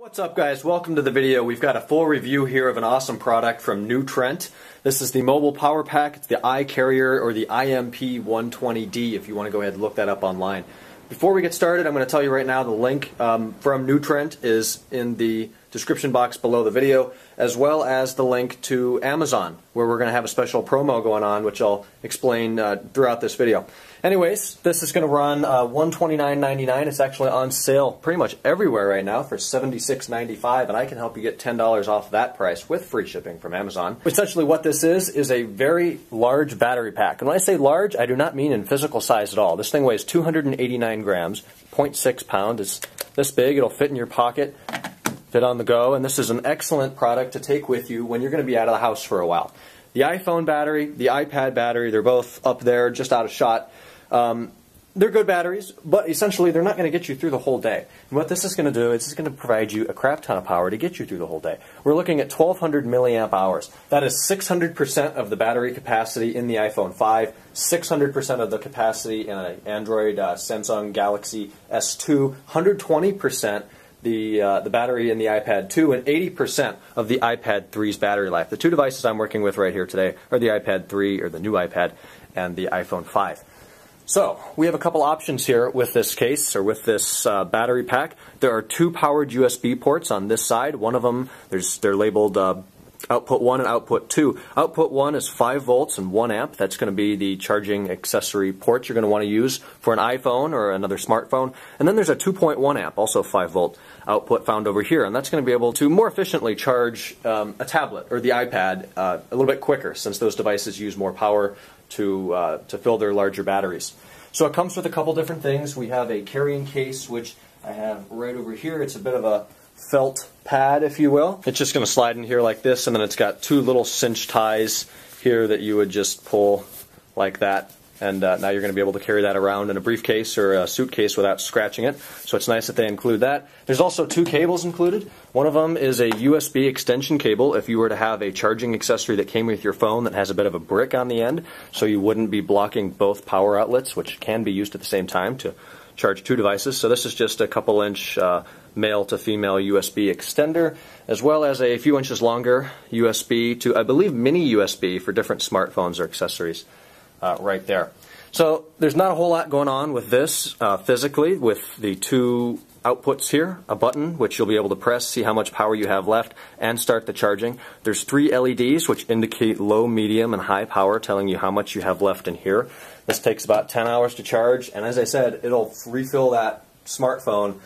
What's up, guys? Welcome to the video. We've got a full review here of an awesome product from new Trent. This is the mobile power pack. It's the iCarrier or the IMP120D if you want to go ahead and look that up online. Before we get started, I'm going to tell you right now the link from new Trent is in the description box below the video, as well as the link to Amazon, where we're going to have a special promo going on, which I'll explain throughout this video. Anyways, this is going to run $129.99. It's actually on sale pretty much everywhere right now for $76.95, and I can help you get $10 off that price with free shipping from Amazon. Essentially what this is a very large battery pack. And when I say large, I do not mean in physical size at all. This thing weighs 289 grams, 0.6 pounds. It's this big. It'll fit in your pocket, fit on the go, and this is an excellent product to take with you when you're going to be out of the house for a while. The iPhone battery, the iPad battery, they're both up there just out of shot. They're good batteries, but essentially they're not going to get you through the whole day. And what this is going to do is it's going to provide you a crap ton of power to get you through the whole day. We're looking at 1200 milliamp hours. That is 600% of the battery capacity in the iPhone 5, 600% of the capacity in an Android Samsung Galaxy S2, 120% the battery in the iPad 2, and 80% of the iPad 3's battery life. The two devices I'm working with right here today are the iPad 3, or the new iPad, and the iPhone 5. So, we have a couple options here with this case, or with this battery pack. There are two powered USB ports on this side. One of them, they're labeled output 1 and output 2. Output 1 is 5 volts and 1 amp. That's going to be the charging accessory port you're going to want to use for an iPhone or another smartphone. And then there's a 2.1 amp, also 5 volt output found over here. And that's going to be able to more efficiently charge a tablet or the iPad a little bit quicker, since those devices use more power to fill their larger batteries. So it comes with a couple different things. We have a carrying case, which I have right over here. It's a bit of a felt pad, if you will. It's just going to slide in here like this, and then it's got two little cinch ties here that you would just pull like that. And now you're going to be able to carry that around in a briefcase or a suitcase without scratching it. So it's nice that they include that. There's also two cables included. One of them is a USB extension cable if you were to have a charging accessory that came with your phone that has a bit of a brick on the end, so you wouldn't be blocking both power outlets, which can be used at the same time to charge two devices. So this is just a couple inch male to female USB extender, as well as a few inches longer USB to, I believe, mini USB for different smartphones or accessories. Right there. So there's not a whole lot going on with this physically, with the two outputs here, a button which you'll be able to press, see how much power you have left, and start the charging. There's 3 LEDs which indicate low, medium, and high power, telling you how much you have left in here. This takes about 10 hours to charge, and as I said, it'll refill that smartphone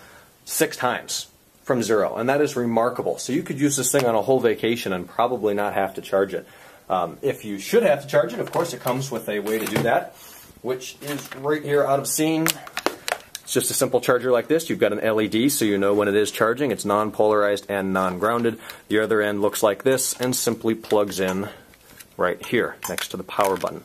6 times from zero, and that is remarkable. So you could use this thing on a whole vacation and probably not have to charge it. If you should have to charge it, of course, it comes with a way to do that, which is right here out of scene. It's just a simple charger like this. You've got an LED, so you know when it is charging. It's non-polarized and non-grounded. The other end looks like this and simply plugs in right here next to the power button.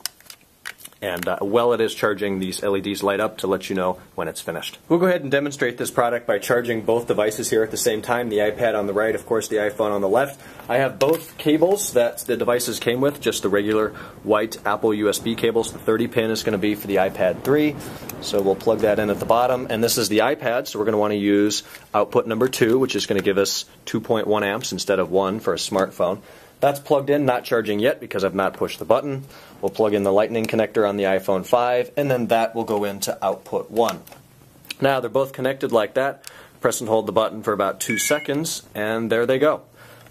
And while it is charging, these LEDs light up to let you know when it's finished. We'll go ahead and demonstrate this product by charging both devices here at the same time. The iPad on the right, of course, the iPhone on the left. I have both cables that the devices came with, just the regular white Apple USB cables. The 30 pin is going to be for the iPad 3, so we'll plug that in at the bottom. And this is the iPad, so we're going to want to use output number 2, which is going to give us 2.1 amps instead of 1 for a smartphone. That's plugged in, not charging yet because I've not pushed the button. We'll plug in the lightning connector on the iPhone 5, and then that will go into output 1. Now they're both connected like that. Press and hold the button for about 2 seconds, and there they go.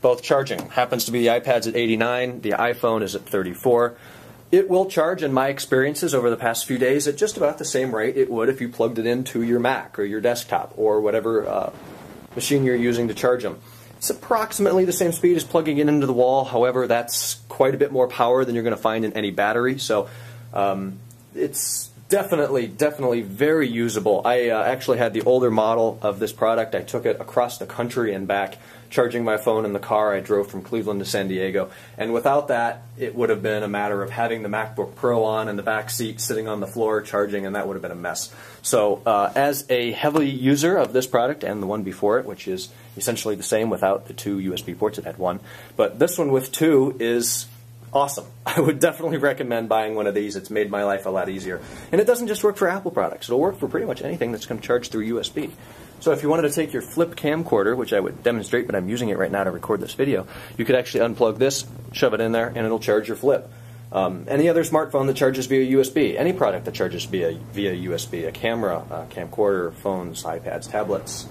Both charging. Happens to be the iPad's at 89, the iPhone is at 34. It will charge, in my experiences over the past few days, at just about the same rate it would if you plugged it into your Mac or your desktop or whatever machine you're using to charge them. It's approximately the same speed as plugging it into the wall. However, that's quite a bit more power than you're going to find in any battery. So it's definitely very usable. I actually had the older model of this product. I took it across the country and back, charging my phone in the car. I drove from Cleveland to San Diego. And without that, it would have been a matter of having the MacBook Pro on in the back seat, sitting on the floor charging, and that would have been a mess. So as a heavy user of this product and the one before it, which is essentially the same without the two USB ports, it had one, but this one with two is awesome. I would definitely recommend buying one of these. It's made my life a lot easier. And it doesn't just work for Apple products. It'll work for pretty much anything that's going to charge through USB. So if you wanted to take your flip camcorder, which I would demonstrate, but I'm using it right now to record this video, you could actually unplug this, shove it in there, and it'll charge your flip. Any other smartphone that charges via USB, any product that charges via USB, a camera, camcorder, phones, iPads, tablets.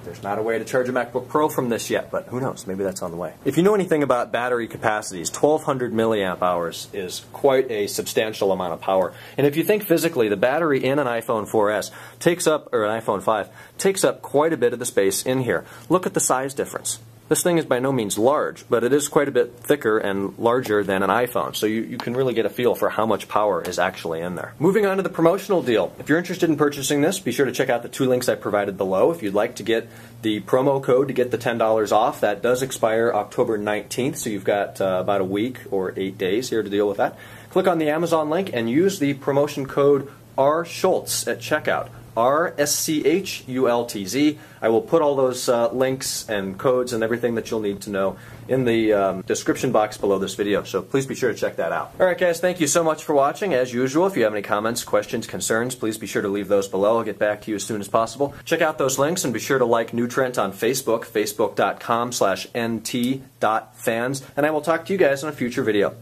There's not a way to charge a MacBook Pro from this yet, but who knows, maybe that's on the way. If you know anything about battery capacities, 1200 milliamp hours is quite a substantial amount of power. And if you think physically, the battery in an iPhone 4S takes up, or an iPhone 5, takes up quite a bit of the space in here. Look at the size difference. This thing is by no means large, but it is quite a bit thicker and larger than an iPhone, so you can really get a feel for how much power is actually in there. Moving on to the promotional deal. If you're interested in purchasing this, be sure to check out the 2 links I provided below. If you'd like to get the promo code to get the $10 off, that does expire October 19th, so you've got about a week or 8 days here to deal with that. Click on the Amazon link and use the promotion code RSchultz at checkout. RSCHULTZ. I will put all those links and codes and everything that you'll need to know in the description box below this video, so please be sure to check that out. Alright guys, thank you so much for watching. As usual, if you have any comments, questions, concerns, please be sure to leave those below. I'll get back to you as soon as possible. Check out those links and be sure to like New Trent on Facebook, facebook.com/nt.fans, and I will talk to you guys in a future video.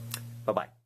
Bye-bye.